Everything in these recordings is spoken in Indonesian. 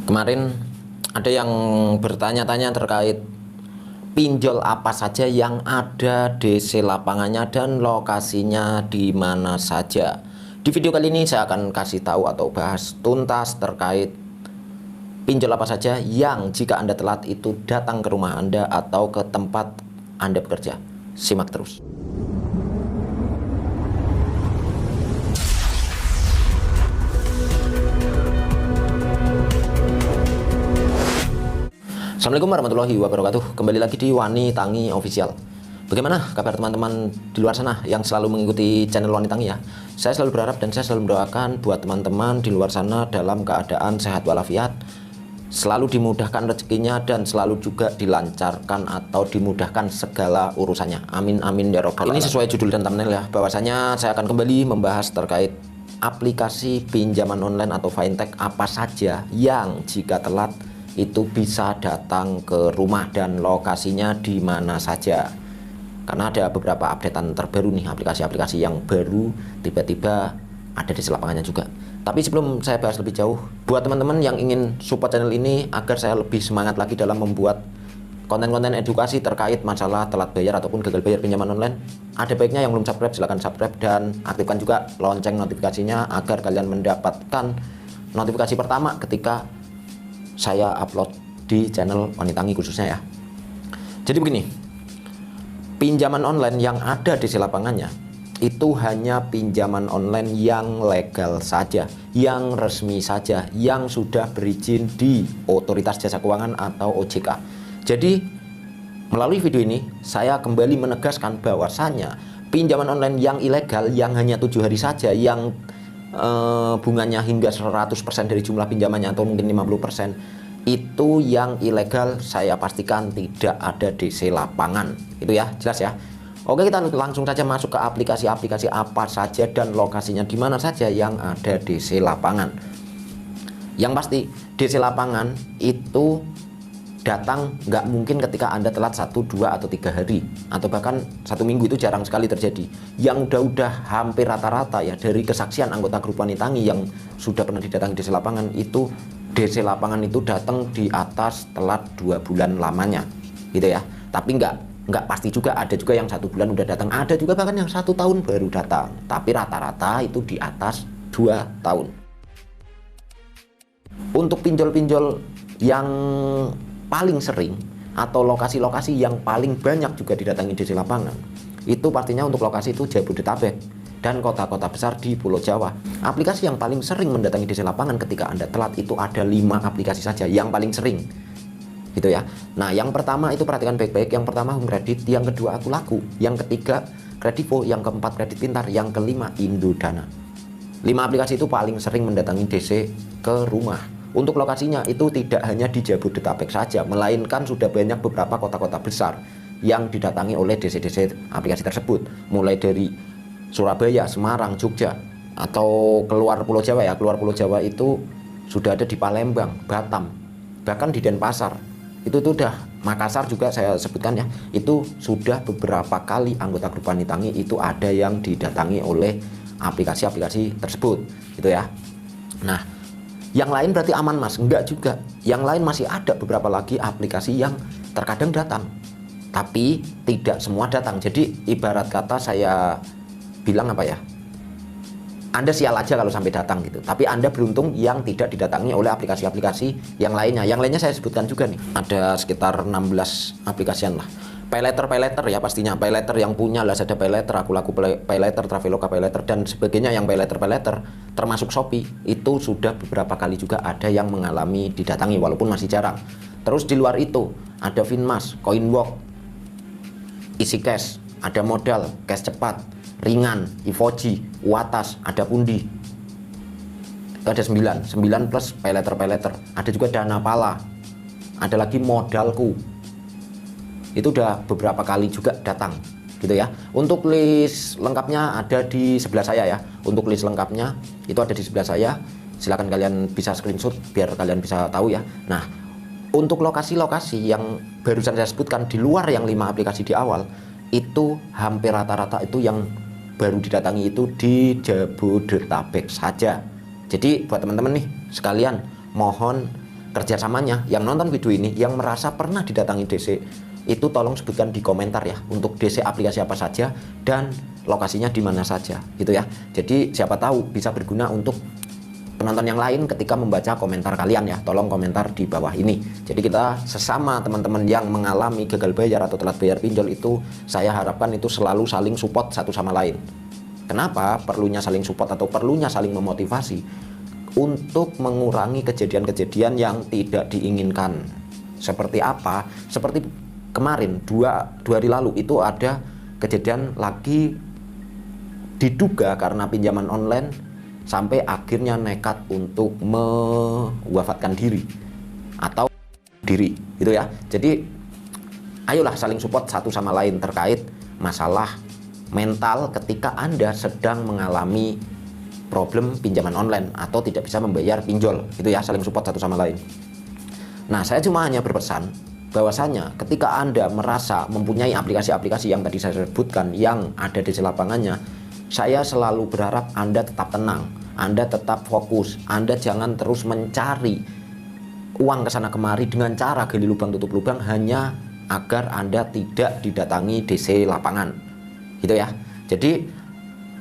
Kemarin ada yang bertanya-tanya terkait pinjol apa saja yang ada DC lapangannya dan lokasinya di mana saja. Di video kali ini saya akan kasih tahu atau bahas tuntas terkait pinjol apa saja yang jika Anda telat itu datang ke rumah Anda atau ke tempat Anda bekerja. Simak terus. Assalamualaikum warahmatullahi wabarakatuh. Kembali lagi di Wani Tangi Official. Bagaimana kabar teman-teman di luar sana yang selalu mengikuti channel Wani Tangi ya? Saya selalu berharap dan saya selalu mendoakan buat teman-teman di luar sana dalam keadaan sehat walafiat, selalu dimudahkan rezekinya dan selalu juga dilancarkan atau dimudahkan segala urusannya. Amin amin ya robbal alamin. Ini sesuai judul dan thumbnail ya, bahwasanya saya akan kembali membahas terkait aplikasi pinjaman online atau fintech apa saja yang jika telat itu bisa datang ke rumah dan lokasinya di mana saja. Karena ada beberapa updatean terbaru nih, aplikasi-aplikasi yang baru tiba-tiba ada di lapangannya juga. Tapi sebelum saya bahas lebih jauh, buat teman-teman yang ingin support channel ini agar saya lebih semangat lagi dalam membuat konten-konten edukasi terkait masalah telat bayar ataupun gagal bayar pinjaman online, ada baiknya yang belum subscribe silahkan subscribe dan aktifkan juga lonceng notifikasinya agar kalian mendapatkan notifikasi pertama ketika saya upload di channel Wani Tangi khususnya ya. Jadi begini, pinjaman online yang ada di lapangannya itu hanya pinjaman online yang legal saja, yang resmi saja, yang sudah berizin di Otoritas Jasa Keuangan atau OJK. Jadi melalui video ini saya kembali menegaskan bahwasannya pinjaman online yang ilegal yang hanya 7 hari saja, yang bunganya hingga 100% dari jumlah pinjamannya atau mungkin 50%, itu yang ilegal saya pastikan tidak ada DC lapangan. Itu ya, jelas ya. Oke, kita langsung saja masuk ke aplikasi-aplikasi apa saja dan lokasinya di mana saja yang ada DC lapangan. Yang pasti DC lapangan itu datang nggak mungkin ketika Anda telat 1, 2, atau 3 hari atau bahkan 1 minggu, itu jarang sekali terjadi. Yang udah hampir rata-rata ya, dari kesaksian anggota grup Wani Tangi yang sudah pernah didatangi DC lapangan, itu DC lapangan itu datang di atas telat 2 bulan lamanya gitu ya. Tapi nggak pasti juga, ada juga yang 1 bulan udah datang, ada juga bahkan yang 1 tahun baru datang, tapi rata-rata itu di atas 2 tahun. Untuk pinjol-pinjol yang paling sering atau lokasi-lokasi yang paling banyak juga didatangi DC lapangan, itu pastinya untuk lokasi itu Jabodetabek dan kota-kota besar di Pulau Jawa. Aplikasi yang paling sering mendatangi DC lapangan ketika Anda telat itu ada 5 aplikasi saja yang paling sering gitu ya. Nah, yang pertama itu perhatikan baik-baik. Yang pertama Home Kredit, yang kedua Aku Laku, yang ketiga Kredivo, yang keempat Kredit Pintar, yang kelima Indodana. 5 aplikasi itu paling sering mendatangi DC ke rumah. Untuk lokasinya itu tidak hanya di Jabodetabek saja, melainkan sudah banyak beberapa kota-kota besar yang didatangi oleh DC-DC aplikasi tersebut, mulai dari Surabaya, Semarang, Jogja, atau keluar Pulau Jawa ya. Keluar Pulau Jawa itu sudah ada di Palembang, Batam, bahkan di Denpasar. Itu tuh udah, Makassar juga saya sebutkan ya. Itu sudah beberapa kali anggota grup Wani Tangi itu ada yang didatangi oleh aplikasi-aplikasi tersebut gitu ya. Nah, yang lain berarti aman mas? Enggak juga. Yang lain masih ada beberapa lagi aplikasi yang terkadang datang, tapi tidak semua datang. Jadi ibarat kata saya bilang apa ya, Anda sial aja kalau sampai datang gitu, tapi Anda beruntung yang tidak didatangi oleh aplikasi-aplikasi yang lainnya. Yang lainnya saya sebutkan juga nih, ada sekitar 16 aplikasian lah. Paylater ya pastinya, Paylater yang punya Lazada Paylater, Aku Laku Paylater, Traveloka Paylater dan sebagainya. Yang Paylater termasuk Shopee itu sudah beberapa kali juga ada yang mengalami didatangi walaupun masih jarang. Terus di luar itu ada Finmas, Coinwork, EasyCash, ada Modal, Cash Cepat, Ringan, Ivoji, Uatas, ada Pundi. Ada 9 plus Paylater. Ada juga Dana Pala, ada lagi Modalku. Itu udah beberapa kali juga datang gitu ya. Untuk list lengkapnya ada di sebelah saya ya. Untuk list lengkapnya itu ada di sebelah saya. Silahkan kalian bisa screenshot biar kalian bisa tahu ya. Nah, untuk lokasi-lokasi yang barusan saya sebutkan di luar yang 5 aplikasi di awal, itu hampir rata-rata itu yang baru didatangi itu di Jabodetabek saja. Jadi buat teman-teman nih sekalian, mohon kerjasamanya, yang nonton video ini yang merasa pernah didatangi DC, itu tolong sebutkan di komentar ya, untuk DC aplikasi apa saja dan lokasinya di mana saja gitu ya. Jadi siapa tahu bisa berguna untuk penonton yang lain ketika membaca komentar kalian ya. Tolong komentar di bawah ini. Jadi kita sesama teman-teman yang mengalami gagal bayar atau telat bayar pinjol itu, saya harapkan itu selalu saling support satu sama lain. Kenapa perlunya saling support atau perlunya saling memotivasi? Untuk mengurangi kejadian-kejadian yang tidak diinginkan. Seperti apa? Seperti kemarin dua hari lalu itu ada kejadian lagi, diduga karena pinjaman online sampai akhirnya nekat untuk mewafatkan diri atau diri gitu ya. Jadi ayolah saling support satu sama lain terkait masalah mental ketika Anda sedang mengalami problem pinjaman online atau tidak bisa membayar pinjol gitu ya. Saling support satu sama lain. Nah, saya cuma hanya berpesan bahwasanya ketika Anda merasa mempunyai aplikasi-aplikasi yang tadi saya sebutkan yang ada di lapangannya, saya selalu berharap Anda tetap tenang, Anda tetap fokus, Anda jangan terus mencari uang ke sana kemari dengan cara gali lubang tutup lubang hanya agar Anda tidak didatangi DC lapangan gitu ya. Jadi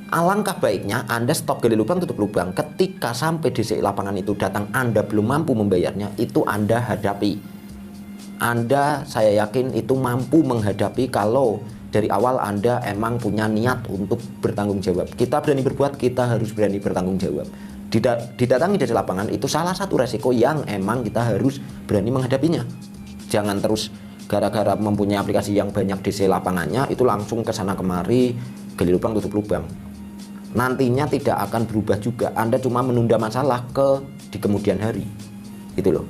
alangkah baiknya Anda stop gali lubang tutup lubang. Ketika sampai DC lapangan itu datang, Anda belum mampu membayarnya, itu Anda hadapi. Anda, saya yakin itu mampu menghadapi kalau dari awal Anda emang punya niat untuk bertanggung jawab. Kita berani berbuat, kita harus berani bertanggung jawab. Didatangi DC lapangan itu salah satu resiko yang emang kita harus berani menghadapinya. Jangan terus gara-gara mempunyai aplikasi yang banyak DC lapangannya itu langsung ke sana kemari gali lubang tutup lubang. Nantinya tidak akan berubah juga. Anda cuma menunda masalah di kemudian hari gitu loh.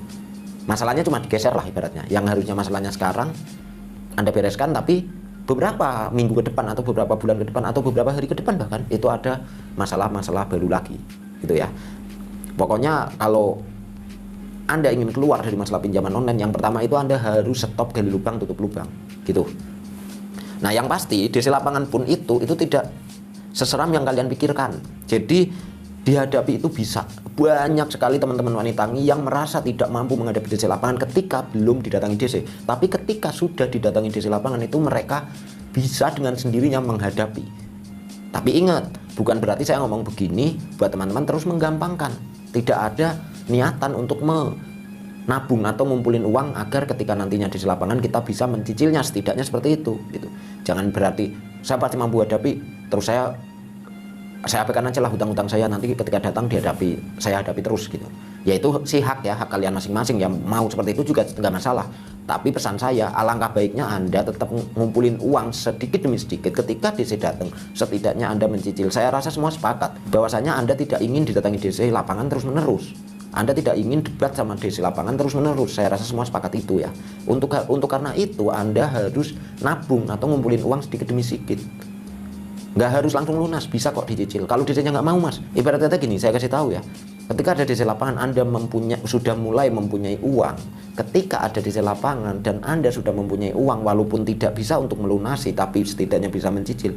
Masalahnya cuma digeser lah ibaratnya. Yang harusnya masalahnya sekarang Anda bereskan, tapi beberapa minggu ke depan atau beberapa bulan ke depan atau beberapa hari ke depan bahkan itu ada masalah-masalah baru lagi gitu ya. Pokoknya kalau Anda ingin keluar dari masalah pinjaman online, yang pertama itu Anda harus stop gali lubang tutup lubang gitu. Nah, yang pasti DC lapangan pun itu tidak seseram yang kalian pikirkan. Jadi dihadapi itu bisa. Banyak sekali teman-teman wanita yang merasa tidak mampu menghadapi DC lapangan ketika belum didatangi DC. Tapi ketika sudah didatangi DC lapangan itu mereka bisa dengan sendirinya menghadapi. Tapi ingat, bukan berarti saya ngomong begini buat teman-teman terus menggampangkan. Tidak ada niatan untuk menabung atau ngumpulin uang agar ketika nantinya DC lapangan kita bisa mencicilnya, setidaknya seperti itu gitu. Jangan berarti saya pasti mampu hadapi terus saya abaikan aja lah hutang-hutang saya, nanti ketika datang saya hadapi terus gitu. Ya itu sih hak kalian masing-masing, yang mau seperti itu juga nggak masalah. Tapi pesan saya, alangkah baiknya Anda tetap ngumpulin uang sedikit demi sedikit. Ketika DC datang, setidaknya Anda mencicil. Saya rasa semua sepakat bahwasanya Anda tidak ingin didatangi DC lapangan terus-menerus. Anda tidak ingin debat sama DC lapangan terus-menerus. Saya rasa semua sepakat itu ya. Untuk karena itu Anda harus nabung atau ngumpulin uang sedikit demi sedikit. Nggak harus langsung lunas, bisa kok dicicil. Kalau DC-nya nggak mau mas, ibaratnya gini, saya kasih tahu ya. Ketika ada DC lapangan, Anda sudah mulai mempunyai uang. Ketika ada DC lapangan dan Anda sudah mempunyai uang, walaupun tidak bisa untuk melunasi, tapi setidaknya bisa mencicil,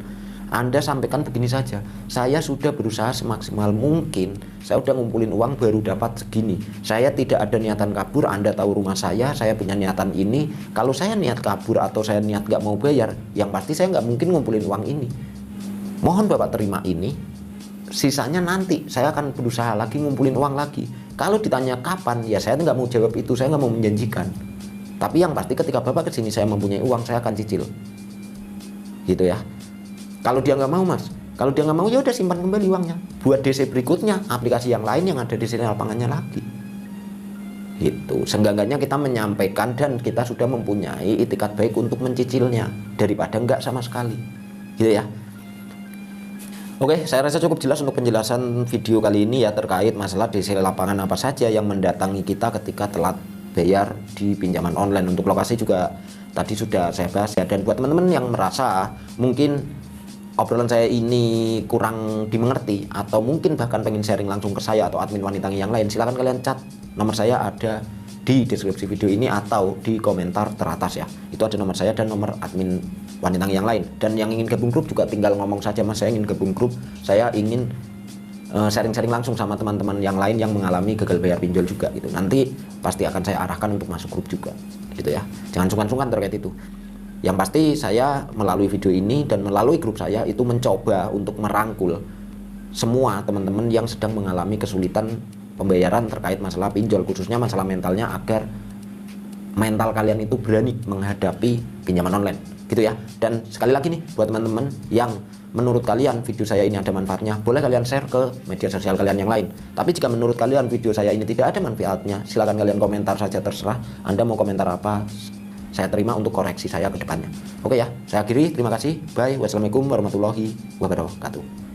Anda sampaikan begini saja, saya sudah berusaha semaksimal mungkin, saya udah ngumpulin uang baru dapat segini. Saya tidak ada niatan kabur, Anda tahu rumah saya punya niatan ini. Kalau saya niat kabur atau saya niat nggak mau bayar, yang pasti saya nggak mungkin ngumpulin uang ini. Mohon Bapak terima ini, sisanya nanti saya akan berusaha lagi ngumpulin uang lagi. Kalau ditanya kapan, ya saya nggak mau jawab itu, saya nggak mau menjanjikan. Tapi yang pasti ketika Bapak kesini saya mempunyai uang, saya akan cicil. Gitu ya. Kalau dia nggak mau mas, kalau dia nggak mau ya udah simpan kembali uangnya. Buat DC berikutnya, aplikasi yang lain yang ada di sini lapangannya lagi. Gitu. Seenggaknya kita menyampaikan dan kita sudah mempunyai itikat baik untuk mencicilnya daripada nggak sama sekali. Gitu ya. Oke, saya rasa cukup jelas untuk penjelasan video kali ini ya terkait masalah DC lapangan apa saja yang mendatangi kita ketika telat bayar di pinjaman online. Untuk lokasi juga tadi sudah saya bahas ya. Dan buat teman-teman yang merasa mungkin obrolan saya ini kurang dimengerti atau mungkin bahkan pengen sharing langsung ke saya atau admin wanita yang lain, silahkan kalian chat. Nomor saya ada di deskripsi video ini atau di komentar teratas ya. Itu ada nomor saya dan nomor admin wanita yang lain. Dan yang ingin gabung grup juga tinggal ngomong saja mas, saya ingin gabung grup, saya ingin sharing-sharing langsung sama teman-teman yang lain yang mengalami gagal bayar pinjol juga gitu. Nanti pasti akan saya arahkan untuk masuk grup juga gitu ya. Jangan sungkan-sungkan terkait itu. Yang pasti saya melalui video ini dan melalui grup saya itu mencoba untuk merangkul semua teman-teman yang sedang mengalami kesulitan pembayaran terkait masalah pinjol, khususnya masalah mentalnya, agar mental kalian itu berani menghadapi pinjaman online gitu ya. Dan sekali lagi nih, buat teman-teman yang menurut kalian video saya ini ada manfaatnya, boleh kalian share ke media sosial kalian yang lain. Tapi jika menurut kalian video saya ini tidak ada manfaatnya, silahkan kalian komentar saja, terserah Anda mau komentar apa, saya terima untuk koreksi saya ke depannya. Oke ya, saya akhiri, terima kasih, bye, wassalamualaikum warahmatullahi wabarakatuh.